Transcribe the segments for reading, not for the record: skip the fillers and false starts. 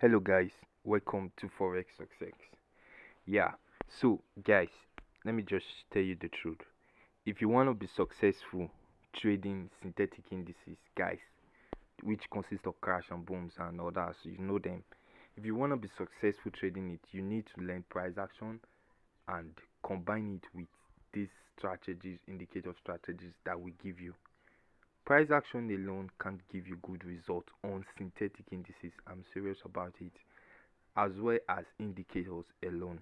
Hello guys, welcome to Forex Success. Yeah, so guys, let me just tell you the truth. If you want to be successful trading synthetic indices, guys, which consist of crash and booms and others, you know them. If you want to be successful trading it, you need to learn price action and combine it with these strategies, indicator strategies that we give you. Price action alone can't give you good results on synthetic indices. I'm serious about it, as well as indicators alone.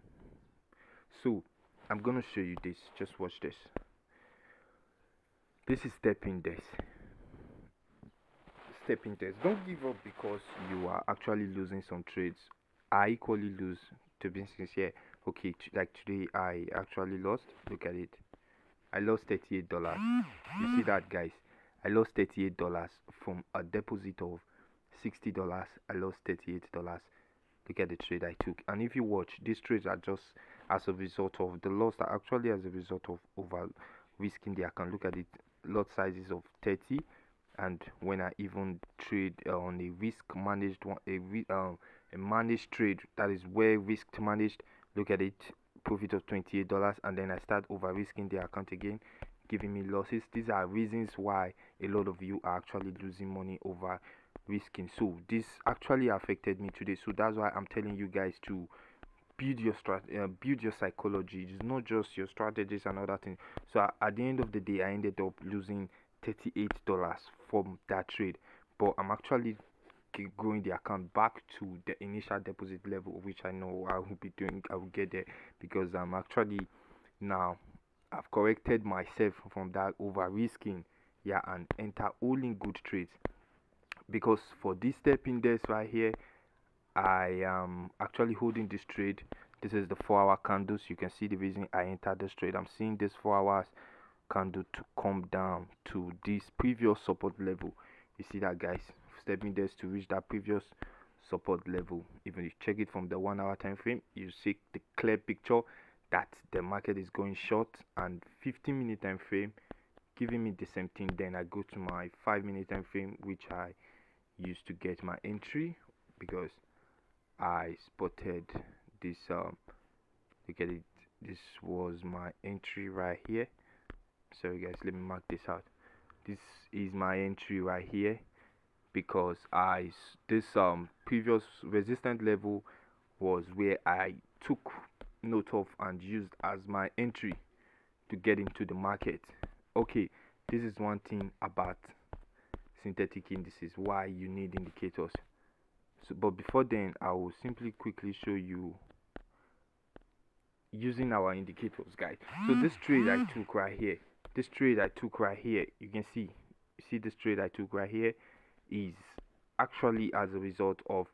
So I'm gonna show you this. Just watch this. This is stepping this. Stepping this. Don't give up because you are actually losing some trades. I equally lose, to be sincere. Okay, like today I actually lost. Look at it. I lost $38. You see that, guys? I lost $38 from a deposit of $60. I lost $38. Look at the trade I took. And if you watch, these trades are just as a result of the loss, are actually as a result of over risking the account. Look at it, lot sizes of 30. And when I even trade on a risk managed one, a managed trade, that is where risk managed, look at it, profit of $28, and then I start over risking the account again, giving me losses. These are reasons why a lot of you are actually losing money over risking. So this actually affected me today, so that's why I'm telling you guys to build your psychology. It's not just your strategies and other things. So at the end of the day I ended up losing $38 from that trade, but I'm actually growing the account back to the initial deposit level, which I know I will be doing. I will get there because I'm actually now, I've corrected myself from that over risking, yeah, and enter only good trades. Because for this step in this right here, I am actually holding this trade. This is the 4 hour candles. You can see the reason I entered this trade. I'm seeing this 4 hours candle to come down to this previous support level. You see that, guys? Stepping this to reach that previous support level. Even if you check it from the 1 hour time frame, you see the clear picture that the market is going short, and 15-minute time frame giving me the same thing. Then I go to my 5-minute time frame, which I used to get my entry, because I spotted this. Look at it. This was my entry right here. Sorry guys, let me mark this out. This is my entry right here, because this previous resistance level was where I took note of and used as my entry to get into the market. Okay, this is one thing about synthetic indices, why you need indicators. So but before then, I will simply quickly show you using our indicators, guys. So this trade I took right here, you can see this trade I took right here is actually as a result of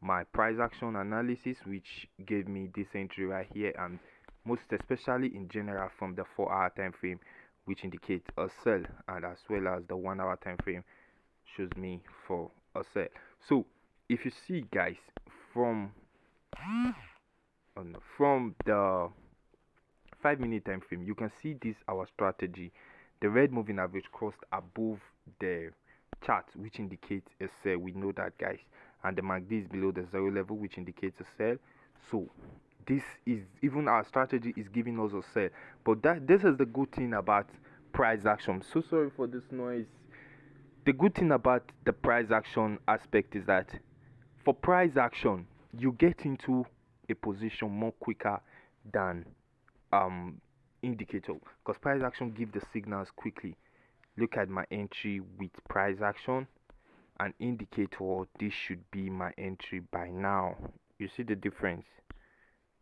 my price action analysis, which gave me this entry right here, and most especially in general from the 4 hour time frame, which indicates a sell, and as well as the 1 hour time frame shows me for a sell. So if you see, guys, from from the 5-minute time frame, you can see this our strategy. The red moving average crossed above the chart, which indicates a sell. We know that, guys, and the MACD is below the zero level, which indicates a sell. So this is, even our strategy is giving us a sell. But this is the good thing about price action. So sorry for this noise. The good thing about the price action aspect is that for price action, you get into a position more quicker than um indicator, because price action give the signals quickly. Look at my entry with price action and indicator. This should be my entry by now. You see the difference?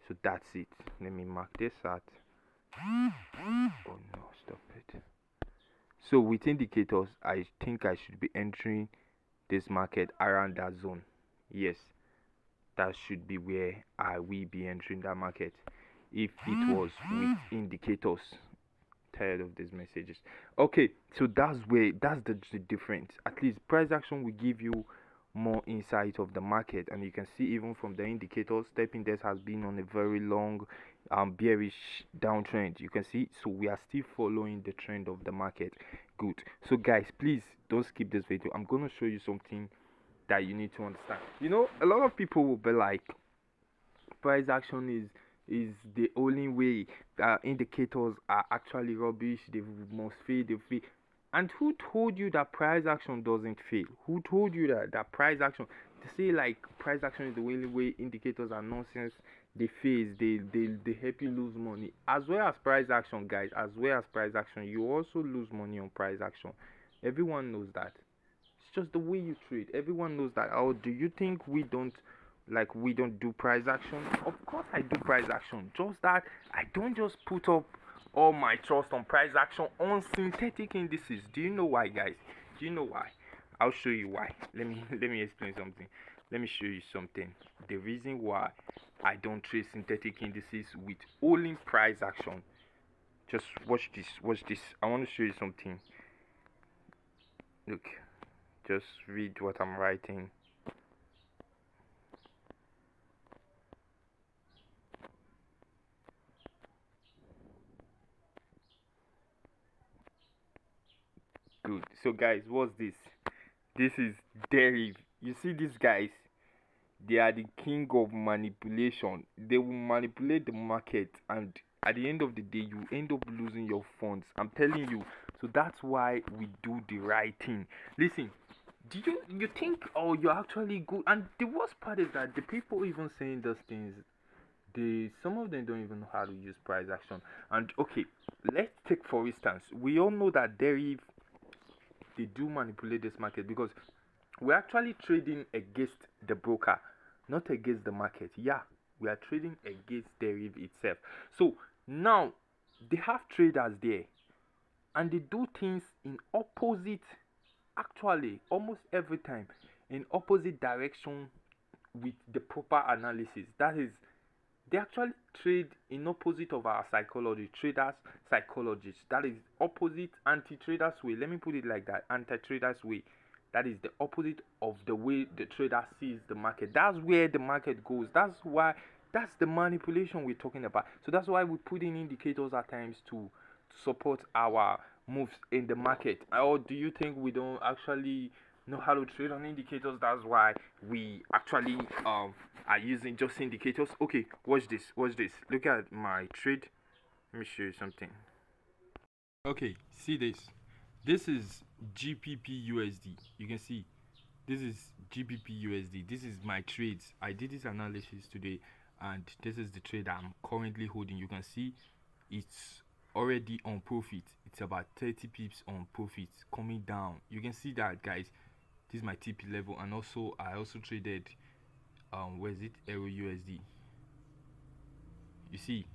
So that's it. Let me mark this out. Oh no, stop it. So with indicators, I think I should be entering this market around that zone. Yes, that should be where I will be entering that market if it was with indicators. Tired of these messages. Okay, so that's the difference. At least price action will give you more insight of the market, and you can see even from the indicators, step index has been on a very long bearish downtrend. You can see, so we are still following the trend of the market. Good. So guys, please don't skip this video. I'm gonna show you something that you need to understand. A lot of people will be like, price action is the only way. Indicators are actually rubbish. They must fail. They fail. And who told you that price action doesn't fail? Who told you that price action? To say like price action is the only way, indicators are nonsense. They fail. They help you lose money as well as price action, guys. As well as price action, you also lose money on price action. Everyone knows that. It's just the way you trade. Everyone knows that. Or do you think we don't do price action? Of course I do price action. Just that I don't just put up all my trust on price action on synthetic indices. Do you know why, guys? Do you know why? I'll show you why. Let me explain something. Let me show you something. The reason why I don't trade synthetic indices with only price action. Just watch this. Watch this. I want to show you something. Look. Just read what I'm writing. Good. So guys, what's this? This is deriv. You see these guys? They are the king of manipulation. They will manipulate the market, and at the end of the day, you end up losing your funds. I'm telling you. So that's why we do the right thing. Listen, do you think, oh, you're actually good? And the worst part is that the people even saying those things, some of them don't even know how to use price action. And okay, let's take for instance, we all know that deriv, they do manipulate this market because we're actually trading against the broker, not against the market. Yeah, we are trading against deriv itself. So now they have traders there, and they do things in opposite, actually almost every time in opposite direction with the proper analysis. That is, they actually trade in opposite of our psychology, traders psychologists. That is opposite, anti-traders way. Let me put it like that, anti-traders way. That is the opposite of the way the trader sees the market. That's where the market goes. That's the manipulation we're talking about. So that's why we put in indicators at times to support our moves in the market. Or do you think we don't actually know how to trade on indicators? That's why we actually are using just indicators. Okay, watch this. Watch this. Look at my trade. Let me show you something. Okay, see this. This is GBP USD. You can see this is GBP USD. This is my trades. I did this analysis today, and this is the trade I'm currently holding. You can see it's already on profit. It's about 30 pips on profit, coming down. You can see that, guys. This is my TP level, and also I also traded where is it, Euro USD. You see,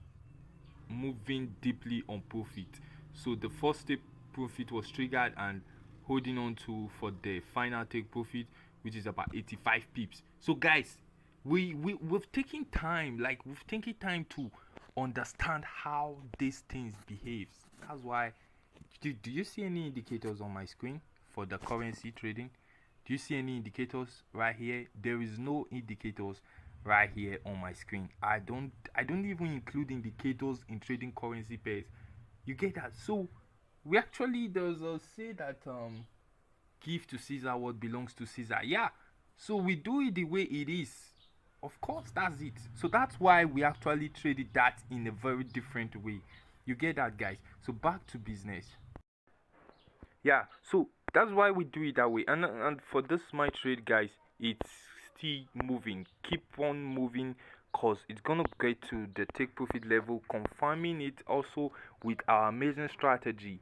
moving deeply on profit. So the first step profit was triggered, and holding on to for the final take profit, which is about 85 pips. So guys, we've taken time, to understand how these things behaves. That's why. Do you see any indicators on my screen for the currency trading? Do you see any indicators right here? There is no indicators right here on my screen. I don't even include indicators in trading currency pairs. You get that? So we actually, there's a say that give to Caesar what belongs to Caesar. Yeah. So we do it the way it is. Of course, that's it. So that's why we actually traded that in a very different way. You get that, guys? So back to business. Yeah, so that's why we do it that way. And for this my trade, guys, it's still moving. Keep on moving, cause it's gonna get to the take profit level, confirming it also with our amazing strategy.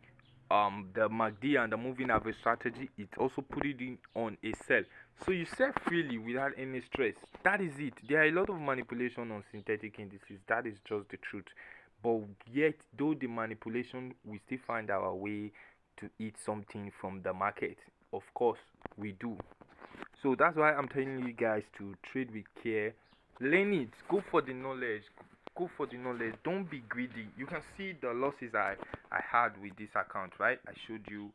The MACD and the moving average strategy, it also put it in on a sell. So you sell freely without any stress. That is it. There are a lot of manipulation on synthetic indices. That is just the truth. But yet, though the manipulation, we still find our way to eat something from the market. Of course, we do. So that's why I'm telling you guys to trade with care. Learn it. Go for the knowledge. Go for the knowledge. Don't be greedy. You can see the losses I had with this account, right? I showed you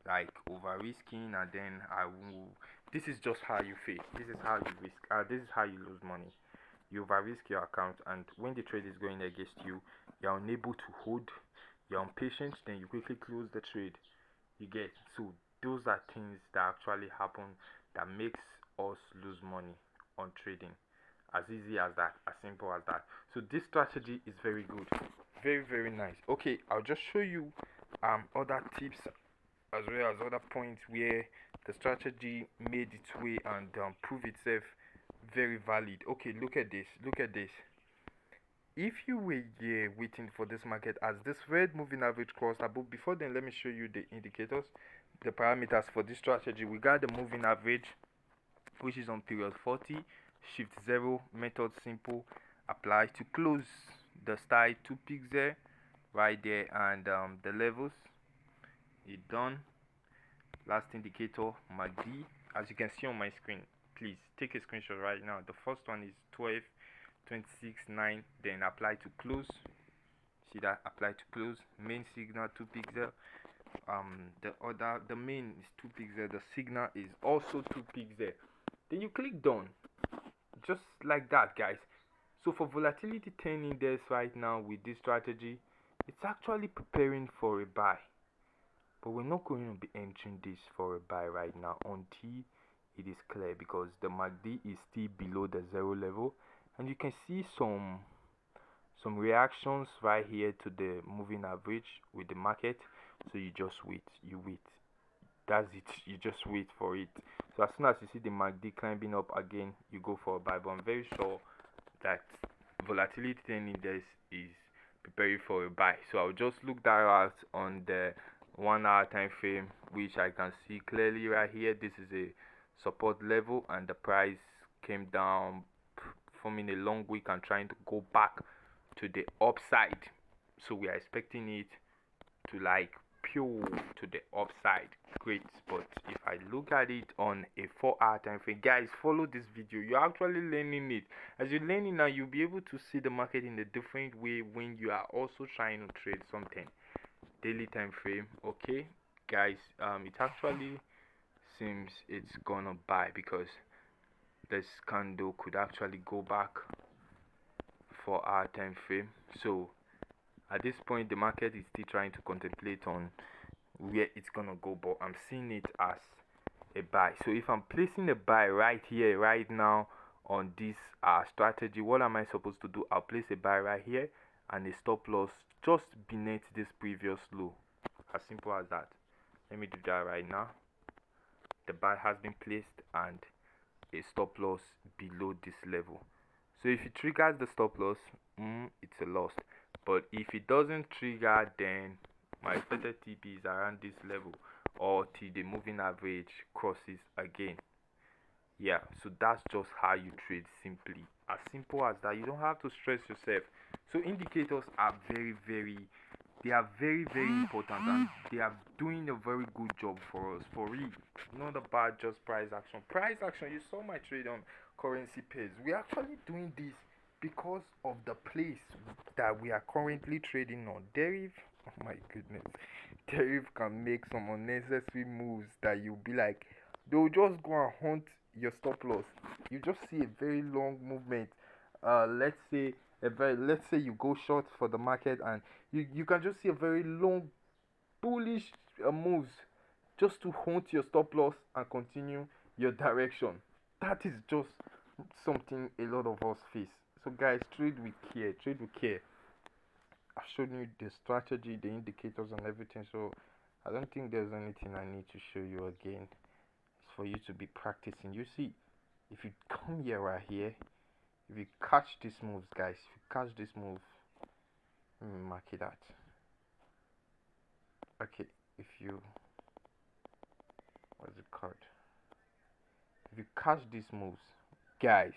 like over risking, and then I will. This is just how you fail. This is how you risk. This is how you lose money. You over risk your account, and when the trade is going against you, you're unable to hold. You're impatient. Then you quickly close the trade. You get. So those are things that actually happen that makes us lose money on trading. As easy as that, as simple as that. So this strategy is very good, very nice. Okay, I'll just show you other tips as well as other points where the strategy made its way and prove itself very valid. Okay, look at this, look at this. If you were here waiting for this market as this red moving average crossed above, before then let me show you the indicators, the parameters for this strategy. We got the moving average, which is on period 40, shift 0, method simple, apply to close the style 2 peaks there, right there, and the levels, it done. Last indicator, MACD, as you can see on my screen. Please take a screenshot right now. The first one is 12, 26, 9, then apply to close. See that? Apply to close. Main signal 2 pixel. The main is 2 pixel. The signal is also 2 pixel. Then you click done, just like that, guys. So for volatility 10 index right now with this strategy, it's actually preparing for a buy. But we're not going to be entering this for a buy right now until it is clear, because the MACD is still below the 0 level, and you can see some reactions right here to the moving average with the market. So you just wait, you wait. That's it, you just wait for it. So as soon as you see the MACD climbing up again, you go for a buy. But I'm very sure that volatility 10 index is preparing for a buy. So I'll just look that out on the 1 hour time frame, which I can see clearly right here. This is a support level, and the price came down, forming a long wick and trying to go back to the upside. So we are expecting it to like pure to the upside. Great. But if I look at it on a 4 hour time frame, guys, follow this video. You're actually learning it. As you're learning now, you'll be able to see the market in a different way when you are also trying to trade something. Daily time frame. Okay, guys, it actually seems it's gonna buy, because this candle could actually go back for our time frame. So at this point the market is still trying to contemplate on where it's gonna go, but I'm seeing it as a buy. So if I'm placing a buy right here right now on this strategy, what am I supposed to do? I'll place a buy right here and a stop loss just beneath this previous low. As simple as that. Let me do that right now. The buy has been placed and a stop loss below this level. So if it triggers the stop loss, it's a loss. But if it doesn't trigger, then my expected TP is around this level, or till the moving average crosses again. Yeah, so that's just how you trade, simply as simple as that. You don't have to stress yourself. So indicators are very important, and they are doing a very good job for us, for real. Not about just price action. Price action, you saw my trade on currency pairs. We're actually doing this because of the place that we are currently trading on. Deriv, oh my goodness, Deriv can make some unnecessary moves that you'll be like, they'll just go and hunt your stop loss. You just see a very long movement. Let's say you go short for the market, and you can just see a very long bullish moves just to hunt your stop loss and continue your direction. That is just something a lot of us face. So guys, trade with care, trade with care. I've shown you the strategy, the indicators and everything, so I don't think there's anything I need to show you again. It's for you to be practicing. You see, if you come here right here, if you catch these moves, guys, if you catch this move, let me mark it out. Okay, if you, what's it called? If you catch these moves, guys,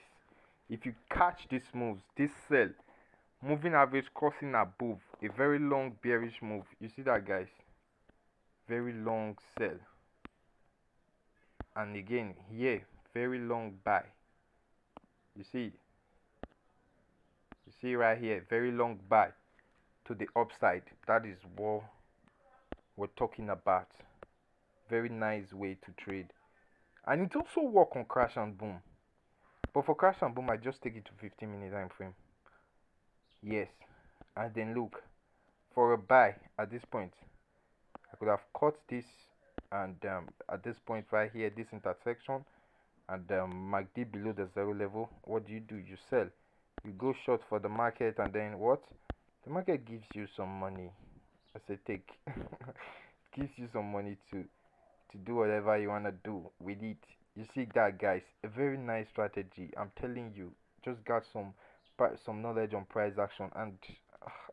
if you catch these moves, this sell, moving average crossing above, a very long bearish move. You see that, guys? Very long sell. And again, here, very long buy. You see? You see right here, very long buy to the upside. That is what we're talking about. Very nice way to trade. And it also work on crash and boom. But for crash and boom, I just take it to 15-minute time frame. Yes. And then look, for a buy at this point, I could have cut this, and at this point right here, this intersection, and MACD below the zero level, what do? You sell. You go short for the market, and then what? The market gives you some money. I say take. Gives you some money to do whatever you wanna do with it. You see that, guys? A very nice strategy. I'm telling you. Just got some knowledge on price action, and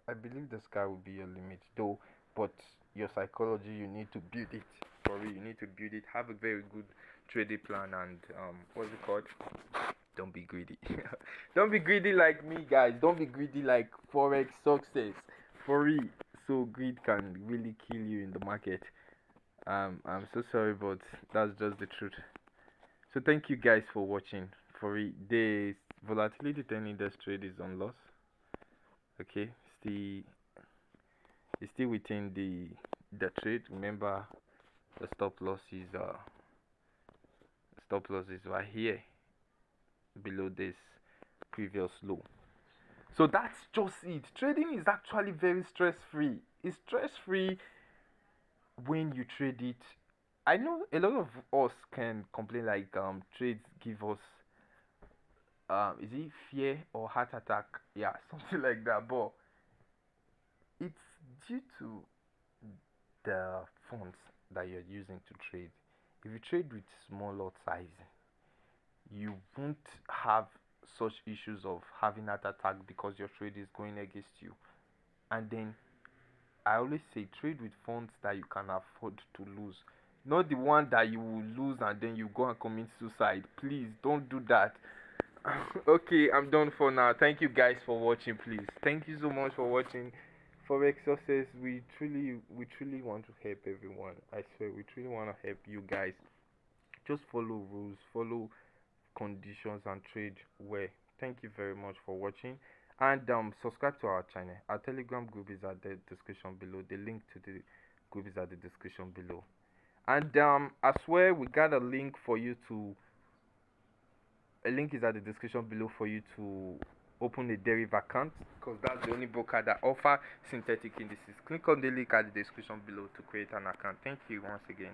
I believe the sky will be your limit, though. But your psychology, you need to build it. For real, you need to build it. Have a very good trading plan, and what's it called? Don't be greedy. Don't be greedy like me, guys. Don't be greedy like Forex success. For real. So greed can really kill you in the market. I'm so sorry, but that's just the truth. So thank you guys for watching. For real, the volatility 10 index trade is on loss. Okay, it's still within the trade. Remember, the stop loss is right here below this previous low. So that's just it. Trading is actually very stress free. It's stress free when you trade it. I know a lot of us can complain like trades give us is it fear or heart attack? Yeah, something like that. But it's due to the funds that you're using to trade. If you trade with small lot size, you won't have such issues of having heart attack because your trade is going against you. And then I always say trade with funds that you can afford to lose. Not the one that you will lose and then you go and commit suicide. Please don't do that. Okay, I'm done for now. Thank you guys for watching. Please, thank you so much for watching Forex Success. We truly want to help everyone. I swear, we truly want to help you guys. Just follow rules, follow conditions, and trade well. Thank you very much for watching, and subscribe to our channel. Our Telegram group is at the description below. The link to the group is at the description below. And I swear we got a link for you to a link is at the description below for you to open a derivative account, because that's the only broker that offer synthetic indices. Click on the link at the description below to create an account. Thank you once again.